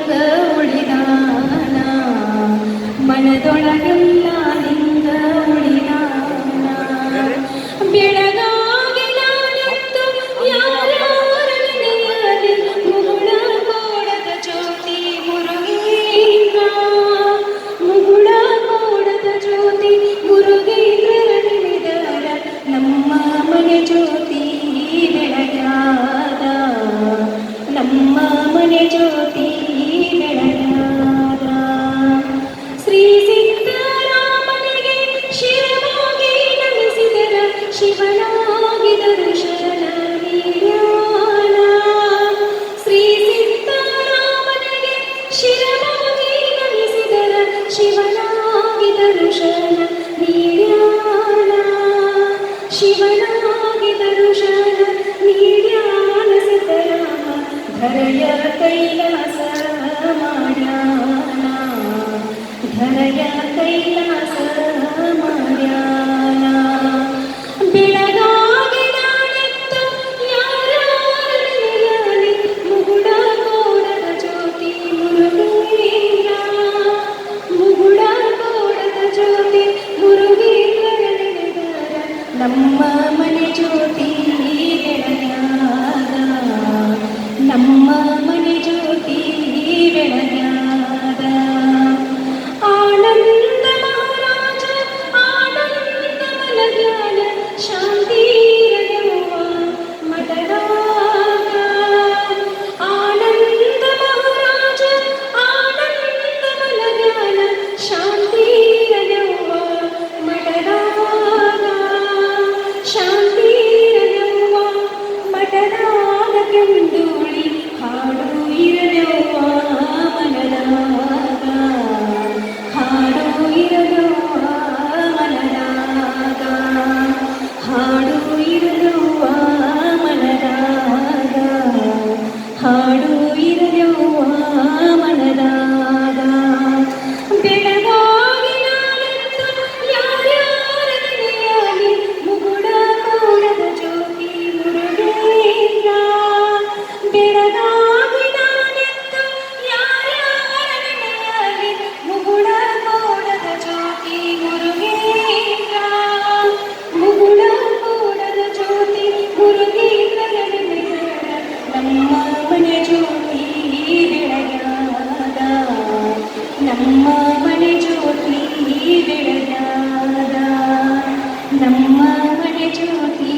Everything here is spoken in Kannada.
ನಿಂಗ ಉಳಿದಾನ ಮನದೊಳಗೆಲ್ಲ ನಿಂಗ ಉಳಿದಾನ ಬೆಳಗಾಗಿ ನಾನೆತ್ತು ಯಾರ ನೆನೆಯಲಿ ಮುಗುಳ ಕೋಡದ ಜ್ಯೋತಿ ಮುರುಗೇಂದ್ರ ಮುಗುಳ ಕೋಡದ ಜ್ಯೋತಿ ಮುರುಗೇಂದ್ರ ನೆನೆದರ ನಮ್ಮ ಮನೆ ಜ್ಯೋತಿ ಬೆಳಗ್ಯಾದ ನಮ್ಮ ಮನೆ ಜ್ಯೋತಿ ಬೆಳಗ್ಯಾದ ಶ್ರೀ ಸಿದ್ದರಾಮನಿಗೆ ಶಿವನಾಗಿ ನಮಿಸಿದರ ಶಿವನಾಗಿ ದರ್ಶನ ನೀಡ್ಯಾನ ಶ್ರೀ ಸಿದ್ದರಾಮನಿಗೆ ಶಿವನಾಗಿ ನಮಿಸಿದರ ಶಿವನಾಗಿ ದರ್ಶನ ನೀಡ್ಯಾನ ಶಿವನಾಗಿ ದರ್ಶನ ನೀಡ್ಯಾನ ಸಿದ್ದರಾಮ ಧರೆಯ ಕೈಲಾಸ ಮಾಡ್ಯಾನ ಧರೆಯ ಕೈಲಾಸ ಮಾಡ್ಯಾನ ಬೆಳಗಾಗಿ ನಾನೆತ್ತು ಯಾರ ನೆನೆಯಲಿ ಮುಗುಳ ಕೋಡದ ಜ್ಯೋತಿ ಮುರುಗೇಂದ್ರ ಮುಗುಳ ಕೋಡದ ಜ್ಯೋತಿ ಮುರುಗೇಂದ್ರ ನೆನೆದರ ನಮ್ಮ ಮನೆ ಜ್ಯೋತಿ ಬೆಳಗ್ಯಾದ ನಮ್ಮ ಮನೆ ಜ್ಯೋತಿ ಬೆಳಗ್ಯಾದ ಆನಂದ ಮಹಾರಾಜ ಆನಂದ ಮಲಗ್ಯಾನ ಶಾಂತಿ ರಯವ್ವ ಮಠದಾಗ ಆನಂದ ಮಹಾರಾಜ ಆನಂದ ಮಲಗ್ಯಾನ ಶಾಂತಿ ರಯವ್ವ ಮಠದಾಗ ಶಾಂತಿ ರಯವ್ವ ಮಠದಾಗ ಕೆಂದೂಳಿ ಹಾಡು ಇರಲವ್ವ ಮನದಾಗ ಹಾಡು ಇರಲವ್ವ ಮನದಾಗ ಹಾಡು ಇರಲವ್ವ ಮನದಾಗ ಹಾಡು ಇರಲವ್ವ ಮನದಾಗ ಬೆಳಗಾಗಿ ನಾನೆತ್ತು ಯಾರ್ಯಾರ ನೆನೆಯಲಿ ಮುಗುಳ ಕೋಡದ ಜ್ಯೋತಿ ಮುರುಗೇಂದ್ರ ಬೆಳಗಾಗಿ ನಾನೆತ್ತು ಯಾರ್ಯಾರ ನೆನೆಯಲಿ ಮುಗುಳ ಕೋಡದ ಜ್ಯೋತಿ ಮುರುಗೇಂದ್ರ ಮುಗುಳ ಕೋಡದ ಜ್ಯೋತಿ ಮುರುಗೇಂದ್ರ ನೆನೆದರ ನಮ್ಮ ಮನೆ ಜ್ಯೋತಿ ಬೆಳಗ್ಯಾದ ನಮ್ಮ ಮನೆ ಜ್ಯೋತಿ ಬೆಳಗ್ಯಾದ ನಮ್ಮ ಮನೆ ಜ್ಯೋತಿ